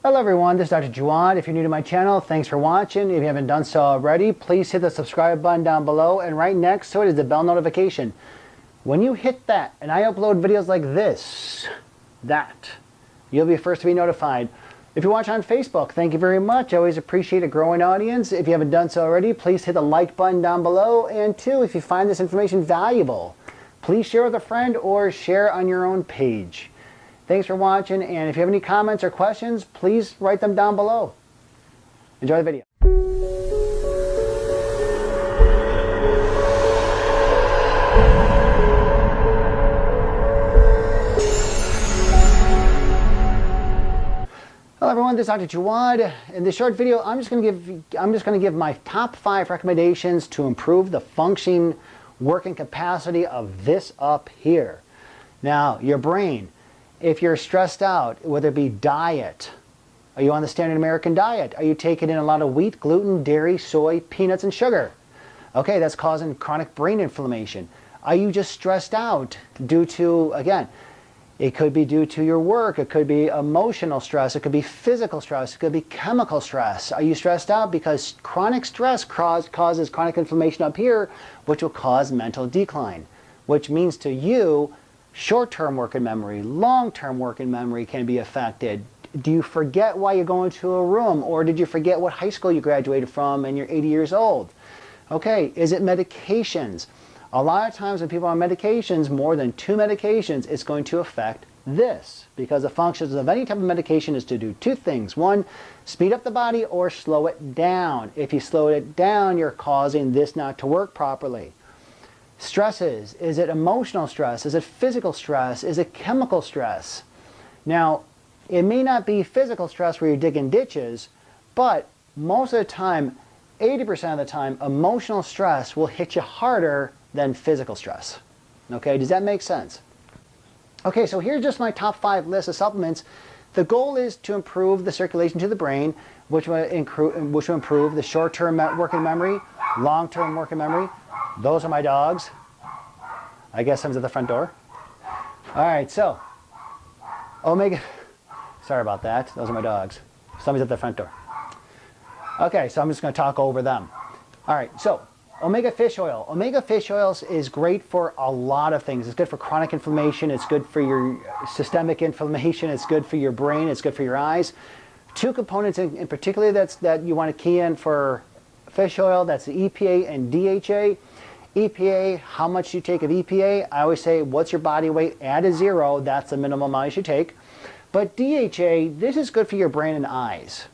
Hello everyone, this is Dr. Jawad. If you're new to my channel, thanks for watching. If you haven't done so already, please hit the subscribe button down below, and right next to it is the bell notification. When you hit that, and I upload videos like this, you'll be first to be notified. If you watch on Facebook, thank you very much. I always appreciate a growing audience. If you haven't done so already, please hit the like button down below. And two, if you find this information valuable, please share with a friend or share on your own page. Thanks for watching, and if you have any comments or questions, please write them down below. Enjoy the video. Hello everyone, this is Dr. Jawad. In this short video, I'm just going to give my top 5 recommendations to improve the functioning, working capacity of this up here. Now, your brain. If you're stressed out, whether it be diet, are you on the standard American diet? Are you taking in a lot of wheat, gluten, dairy, soy, peanuts, and sugar? Okay, that's causing chronic brain inflammation. Are you just stressed out due to, again, it could be due to your work, it could be emotional stress, it could be physical stress, it could be chemical stress. Are you stressed out because chronic stress causes chronic inflammation up here, which will cause mental decline, which means to you, short-term working memory, long-term working memory can be affected. Do you forget why you're going to a room, or did you forget what high school you graduated from and you're 80 years old? Okay, is it medications? A lot of times when people are on medications, more than 2 medications, it's going to affect this, because the functions of any type of medication is to do 2 things. 1, speed up the body or slow it down. If you slow it down, you're causing this not to work properly. Stresses, is it emotional stress? Is it physical stress? Is it chemical stress? Now, it may not be physical stress where you're digging ditches, but most of the time, 80% of the time, emotional stress will hit you harder than physical stress. Okay, does that make sense? Okay, so here's just my top 5 list of supplements. The goal is to improve the circulation to the brain, which will improve the short-term working memory, long-term working memory. Those are my dogs. I guess someone's at the front door. All right, so omega. Sorry about that. Those are my dogs. Somebody's at the front door. Okay, so I'm just going to talk over them. All right, so omega fish oil. Omega fish oils is great for a lot of things. It's good for chronic inflammation. It's good for your systemic inflammation. It's good for your brain. It's good for your eyes. 2 components in particular that you want to key in for fish oil. That's the EPA and DHA. EPA, how much you take of EPA? I always say, what's your body weight? Add a 0. That's the minimum amount you should take. But DHA, this is good for your brain and eyes,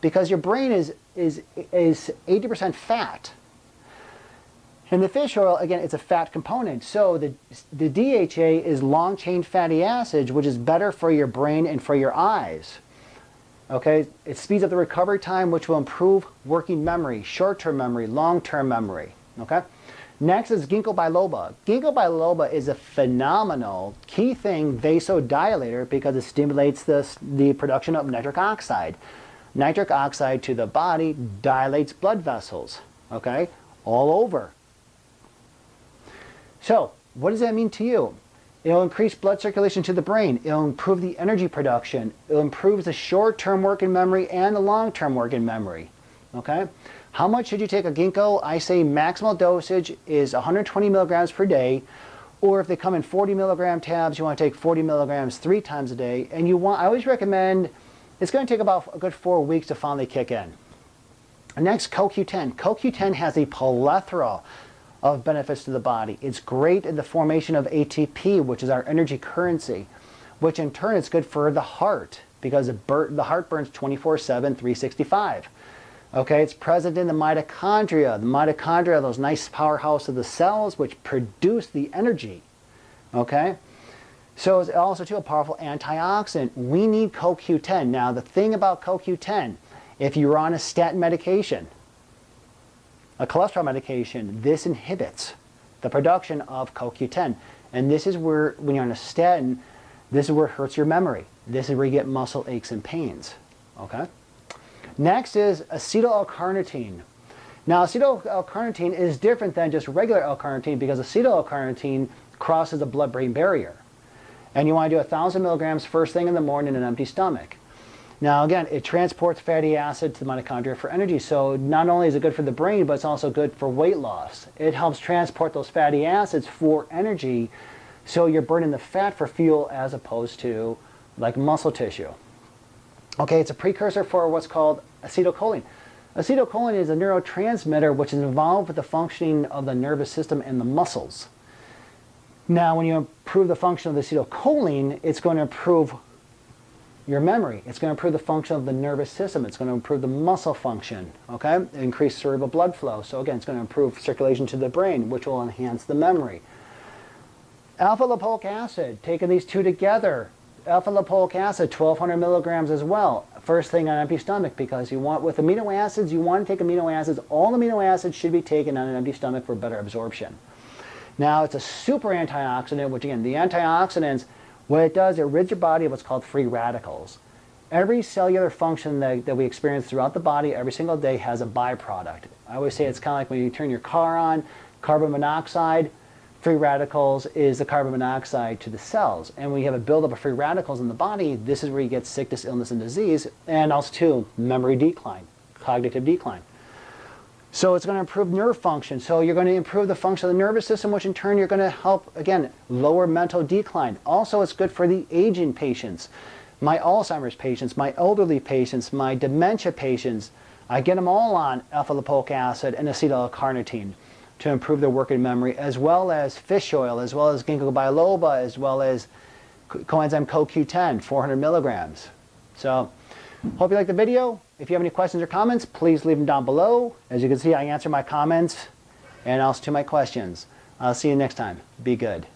because your brain is 80% fat. And the fish oil, again, it's a fat component. So the DHA is long-chain fatty acids, which is better for your brain and for your eyes. Okay, it speeds up the recovery time, which will improve working memory, short-term memory, long-term memory. Okay. Next is Ginkgo biloba. Ginkgo biloba is a phenomenal key thing vasodilator because it stimulates the production of nitric oxide. Nitric oxide to the body dilates blood vessels, okay, all over. So what does that mean to you? It'll increase blood circulation to the brain. It'll improve the energy production. It'll improve the short-term working memory and the long-term working memory, okay? How much should you take of Ginkgo? I say maximal dosage is 120 milligrams per day, or if they come in 40 milligram tabs, you want to take 40 milligrams 3 times a day. And I always recommend, it's going to take about a good 4 weeks to finally kick in. Next, CoQ10. CoQ10 has a plethora of benefits to the body. It's great in the formation of ATP, which is our energy currency, which in turn is good for the heart, because the heart burns 24/7, 365. Okay, it's present in the mitochondria. The mitochondria are those nice powerhouse of the cells which produce the energy. Okay, so it's also too a powerful antioxidant. We need CoQ10. Now the thing about CoQ10, if you're on a statin medication, a cholesterol medication, this inhibits the production of CoQ10. And this is where, when you're on a statin, this is where it hurts your memory. This is where you get muscle aches and pains. Okay. Next is acetyl L-carnitine. Now, acetyl L-carnitine is different than just regular L-carnitine because acetyl L-carnitine crosses the blood-brain barrier. And you want to do 1,000 milligrams first thing in the morning in an empty stomach. Now again, it transports fatty acid to the mitochondria for energy. So not only is it good for the brain, but it's also good for weight loss. It helps transport those fatty acids for energy, so you're burning the fat for fuel as opposed to like muscle tissue. Okay, it's a precursor for what's called acetylcholine. Acetylcholine is a neurotransmitter which is involved with the functioning of the nervous system and the muscles. Now, when you improve the function of the acetylcholine, it's going to improve your memory. It's going to improve the function of the nervous system. It's going to improve the muscle function, okay? Increase cerebral blood flow. So again, it's going to improve circulation to the brain, which will enhance the memory. Alpha-lipoic acid, taking these two together. Alpha-lipoic acid, 1,200 milligrams as well. First thing on empty stomach, because you want, with amino acids, you want to take amino acids. All amino acids should be taken on an empty stomach for better absorption. Now, it's a super antioxidant, which again, the antioxidants, what it does, it rids your body of what's called free radicals. Every cellular function that we experience throughout the body every single day has a byproduct. I always say it's kind of like when you turn your car on, carbon monoxide, free radicals is the carbon monoxide to the cells. And when you have a buildup of free radicals in the body, this is where you get sickness, illness, and disease, and also too, memory decline, cognitive decline. So it's going to improve nerve function. So you're going to improve the function of the nervous system, which in turn you're going to help, again, lower mental decline. Also, it's good for the aging patients. My Alzheimer's patients, my elderly patients, my dementia patients, I get them all on alpha-lipoic acid and acetyl L-carnitine to improve their working memory, as well as fish oil, as well as Ginkgo biloba, as well as coenzyme CoQ10, 400 milligrams. So, hope you liked the video. If you have any questions or comments, please leave them down below. As you can see, I answer my comments and also to my questions. I'll see you next time. Be good.